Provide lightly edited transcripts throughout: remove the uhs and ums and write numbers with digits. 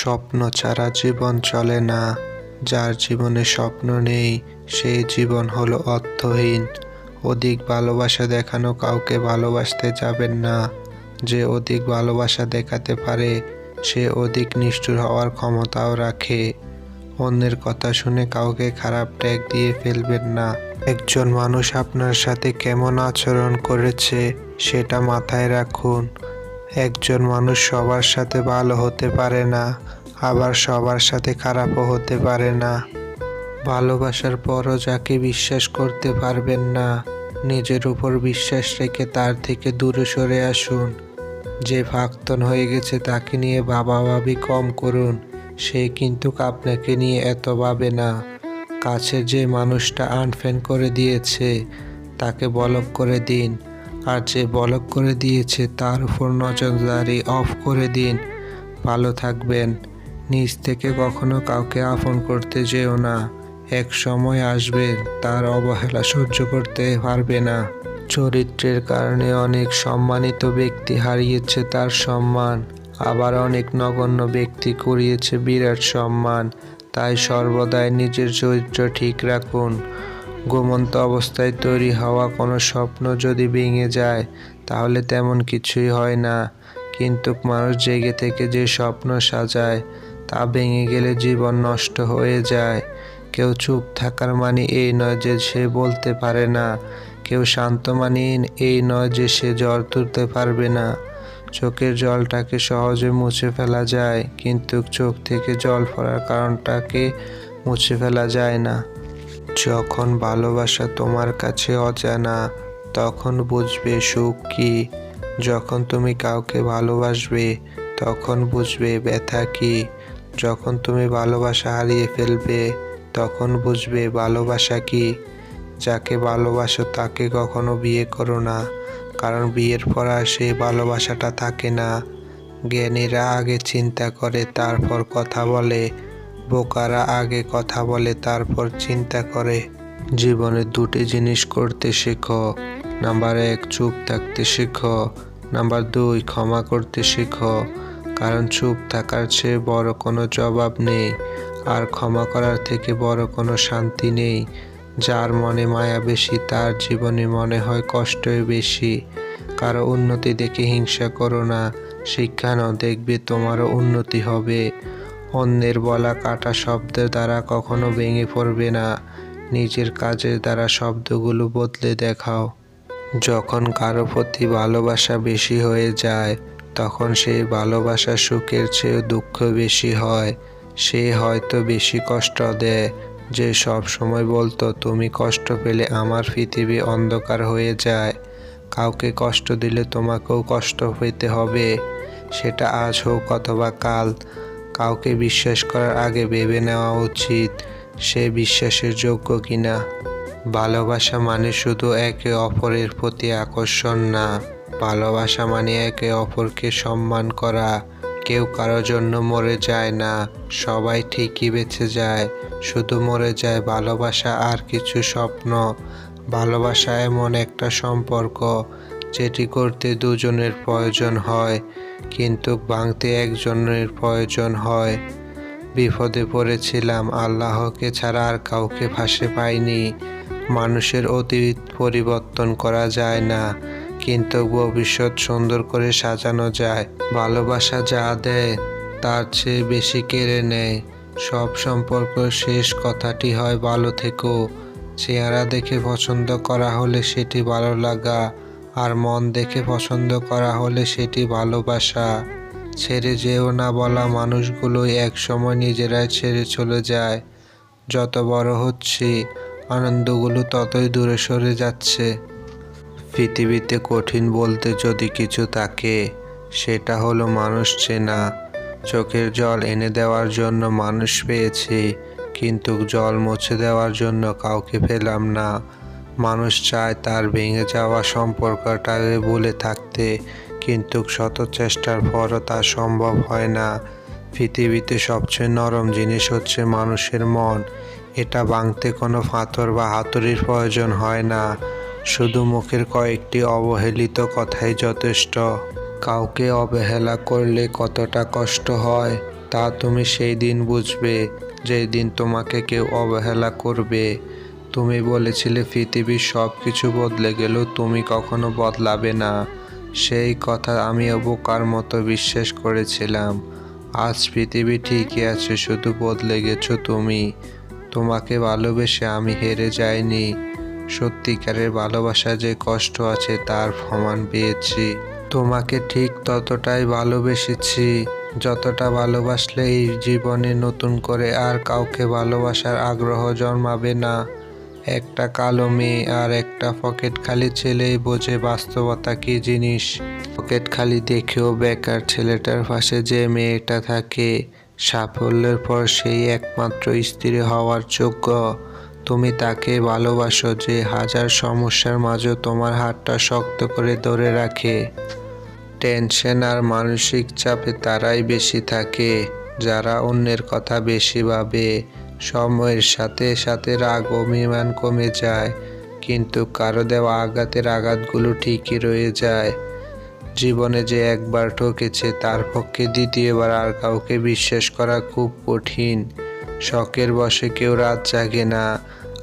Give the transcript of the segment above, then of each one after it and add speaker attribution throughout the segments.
Speaker 1: স্বপ্ন ছাড়া জীবন চলে না। যার জীবনে স্বপ্ন নেই সেই জীবন হলো অর্থহীন। অধিক ভালোবাসা দেখানো কাউকে ভালোবাসতে যাবেন না। যে অধিক ভালোবাসা দেখাতে পারে সে অধিক নিষ্ঠুর হওয়ার ক্ষমতাও রাখে। অন্যের কথা শুনে কাউকে খারাপ ট্যাগ দিয়ে ফেলবেন না। একজন মানুষ আপনার সাথে কেমন আচরণ করেছে সেটা মাথায় রাখুন। একজন মানুষ সবার সাথে ভালো হতে পারে না, আবার সবার সাথে খারাপও হতে পারে না। ভালোবাসার পরও যাকে বিশ্বাস করতে পারবেন না, নিজের উপর বিশ্বাস রেখে তার থেকে দূরে সরে আসুন। যে প্রাক্তন হয়ে গেছে তাকে নিয়ে ভাবাভাবি কম করুন, সে কিন্তু আপনাকে নিয়ে এত ভাবে না। কাছের যে মানুষটা আনফ্রেন্ড করে দিয়েছে তাকে ব্লক করে দিন, আর যে ব্লক করে দিয়েছে তার উপর নজরদারি অফ করে দিন। ভালো থাকবেন। নিজ থেকে কখনো কাউকে আপন করতে যেও না। এক সময় আসবে তার অবহেলা সহ্য করতে পারবে না। চরিত্রের কারণে অনেক সম্মানিত ব্যক্তি হারিয়েছে তার সম্মান, আবার অনেক নগণ্য ব্যক্তি কুড়িয়েছে বিরাট সম্মান। তাই সর্বদাই নিজের চরিত্র ঠিক রাখুন। ঘুমন্ত অবস্থায় তৈরি হওয়া কোনো স্বপ্ন যদি ভেঙে যায় তাহলে তেমন কিছুই হয় না, কিন্তু মানুষ জেগে থেকে যে স্বপ্ন সাজায় তা ভেঙে গেলে জীবন নষ্ট হয়ে যায়। কেউ চুপ থাকার মানে এই নয় যে সে বলতে পারে না, কেউ শান্ত মানে এই নয় যে সে জ্বর তুলতে পারবে না। চোখের জলটাকে সহজে মুছে ফেলা যায়, কিন্তু চোখ থেকে জল পড়ার কারণটাকে মুছে ফেলা যায় না। যখন ভালোবাসা তোমার কাছে অজানা তখন বুঝবে সুখ কি। যখন তুমি কাউকে ভালোবাসবে তখন বুঝবে ব্যথা কি। যখন তুমি ভালোবাসা হারিয়ে ফেলবে তখন বুঝবে ভালোবাসা কি। যাকে ভালোবাসো তাকে কখনো বিয়ে করো না, কারণ বিয়ের পর আর সেই ভালোবাসাটা থাকে না। জ্ঞানীরা আগে চিন্তা করে তারপর কথা বলে, বোকারা আগে কথা বলে তারপর চিন্তা করে। জীবনে দুটি জিনিস করতে শেখো। নাম্বার 1, চুপ থাকতে শেখো। নাম্বার 2, ক্ষমা করতে শেখো। কারণ চুপ থাকার চেয়ে বড় কোনো জবাব নেই, আর ক্ষমা করার থেকে বড় কোনো শান্তি নেই। যার মনে মায়া বেশি তার জীবনে মনে হয় কষ্টই বেশি। কারো উন্নতি দেখে হিংসা করো না, শিক্ষা নাও, দেখবে তোমারও উন্নতি হবে। অন্যের বলা কাটা শব্দের দ্বারা কখনো ভেঙে পড়বে না, নিজের কাজের দ্বারা শব্দগুলো বদলে দেখাও। যখন কারো প্রতি ভালোবাসা বেশি হয়ে যায় তখন সেই ভালোবাসা সুখের চেয়েও দুঃখ বেশি হয়। সে হয়তো বেশি কষ্ট দেয়, যে সব সময় বলতো তুমি কষ্ট পেলে আমার পৃথিবী অন্ধকার হয়ে যায়। কাউকে কষ্ট দিলে তোমাকেও কষ্ট পেতে হবে, সেটা আজ হোক অথবা কাল। কাউকে বিশ্বাস করার আগে ভেবে নেওয়া উচিত সে বিশ্বাসের যোগ্য কিনা। ভালোবাসা মানে শুধু একে অপরের প্রতি আকর্ষণ না, ভালোবাসা মানে একে অপরকে সম্মান করা। কেউ কারোর জন্য মরে যায় না, সবাই ঠিকই বেঁচে যায়, শুধু মরে যায় ভালোবাসা আর কিছু স্বপ্ন। ভালোবাসা এমন একটা সম্পর্ক যেটি করতে দুজনের প্রয়োজন হয়, কিন্তু ভাঙতে একজনের প্রয়োজন হয়। বিপদে পড়েছিলাম, আল্লাহকে ছাড়া আর কাউকে পাশে পাইনি। মানুষের অতীত পরিবর্তন করা যায় না, কিন্তু ভবিষ্যৎ সুন্দর করে সাজানো যায়। ভালোবাসা যা দেয় তার চেয়ে বেশি কেড়ে নেয়। সব সম্পর্ক শেষ কথাটি হয় ভালো থেকো। চেহারা দেখে পছন্দ করা হলে সেটি ভালো লাগা, আর মন দেখে পছন্দ করা হলে সেটি ভালোবাসা। ছেড়ে যেও না বলা মানুষগুলোই একসময় নিজেরাই ছেড়ে চলে যায়। যত বড় হচ্ছি আনন্দগুলো ততই দূরে সরে যাচ্ছে। পৃথিবীতে কঠিন বলতে যদি কিছু থাকে সেটা হলো মানুষ চেনা। চোখের জল এনে দেওয়ার জন্য মানুষ পেয়েছি, কিন্তু জল মুছে দেওয়ার জন্য কাউকে পেলাম না। মানুষ চায় তার ভেঙে যাওয়া সম্পর্কটাকে ভুলে থাকতে, কিন্তু শত চেষ্টার পরও তা সম্ভব হয় না। পৃথিবীতে সবচেয়ে নরম জিনিস হচ্ছে মানুষের মন। এটা ভাঙতে কোনো পাথর বা হাতুড়ির প্রয়োজন হয় না, শুধু মুখের কয়েকটি অবহেলিত কথাই যথেষ্ট। কাউকে অবহেলা করলে কতটা কষ্ট হয় তা তুমি সেই দিন বুঝবে যেই দিন তোমাকে কেউ অবহেলা করবে। তুমি বলেছিলে পৃথিবীর সব কিছু বদলে গেলেও তুমি কখনো বদলাবে না। সেই কথা আমিও বোকার মতো বিশ্বাস করেছিলাম। আজ পৃথিবী ঠিকই আছে, শুধু বদলে গেছো তুমি। তোমাকে ভালোবেসে আমি হেরে যাইনি। সত্যিকারের ভালোবাসা যে কষ্ট আছে তার প্রমাণ পেয়েছি। তোমাকে ঠিক ততটাই ভালোবেসেছি যতটা ভালোবাসলে এই জীবনে নতুন করে আর কাউকে ভালোবাসার আগ্রহ জন্মাবে না। একটা কালো মেয়ে আর একটা পকেট খালি ছেলেই বোঝে বাস্তবতা কি জিনিস। পকেট খালি দেখেও বেকার ছেলেটার পাশে যে মেয়েটা থাকে, সাফল্যের পর সেই একমাত্র স্ত্রী হওয়ার যোগ্য। তুমি তাকে ভালোবাসো যে হাজার সমস্যার মাঝেও তোমার হাতটা শক্ত করে ধরে রাখে। টেনশন আর মানসিক চাপে তারাই বেশি থাকে যারা অন্যের কথা বেশি ভাবে। সময়ের সাথে সাথে রাগ অভিমান কমে যায়, কিন্তু কারো দেওয়া আঘাতের আঘাতগুলো ঠিকই রয়ে যায়। জীবনে যে একবার ঠকেছে তার পক্ষে দ্বিতীয়বার আর কাউকে বিশ্বাস করা খুব কঠিন। শখের বশে কেউ রাত জাগে না,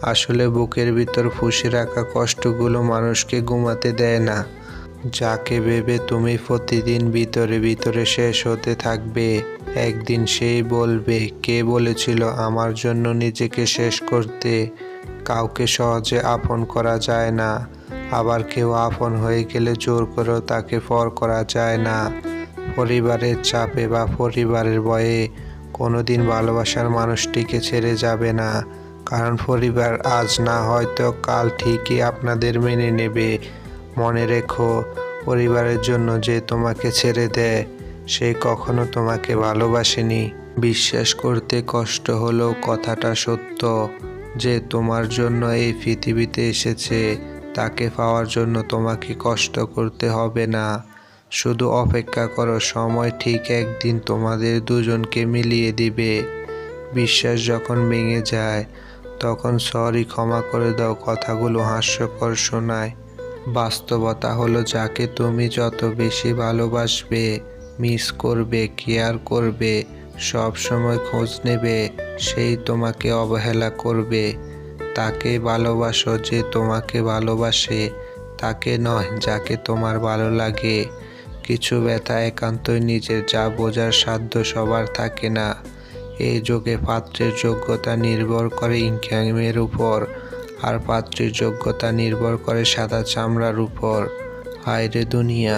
Speaker 1: আসলে বুকের ভিতর ফুঁসে রাখা কষ্টগুলো মানুষকে ঘুমাতে দেয় না। যাকে ভেবে তুমি প্রতিদিন ভিতরে ভিতরে শেষ হতে থাকবে, একদিন সেই বলবে, কে বলেছিল আমার জন্য নিজেকে শেষ করতে। কাউকে সহজে আপন করা যায় না, আবার কেউ আপন হয়ে গেলে জোর করেও তাকে পর করা যায় না। পরিবারের চাপে বা পরিবারের ভয়ে কোনোদিন ভালোবাসার মানুষটিকে ছেড়ে যাবে না, কারণ পরিবার আজ না হয়তো কাল ঠিকই আপনাদের মেনে নেবে। মনে রেখো, পরিবারের জন্য যে তোমাকে ছেড়ে দেয় সে কখনো তোমাকে ভালোবাসেনি। বিশ্বাস করতে কষ্ট হলেও কথাটা সত্য, যে তোমার জন্য এই পৃথিবীতে এসেছে তাকে পাওয়ার জন্য তোমাকে কষ্ট করতে হবে না। শুধু অপেক্ষা করো, সময় ঠিক একদিন তোমাদের দুজনকে মিলিয়ে দিবে। বিশ্বাস যখন ভেঙে যায় তখন সরি, ক্ষমা করে দাও কথাগুলো হাস্যকর শোনায়। বাস্তবতা হলো, যাকে তুমি যত বেশি ভালোবাসবে, মিস করবে, কেয়ার করবে, সব সময় খোঁজ নেবে, সেই তোমাকে অবহেলা করবে। তাকে ভালোবাসো যে তোমাকে ভালোবাসে, তাকে নয় যাকে তোমার ভালো লাগে। কিছু ব্যথা একান্তই নিজের, যা বোঝার সাধ্য সবার থাকে না। এই যুগে পাত্রের যোগ্যতা নির্ভর করে ইনকামের উপর, আর পাত্রীর যোগ্যতা নির্ভর করে সাদা চামড়ার উপর। হায় রে দুনিয়া।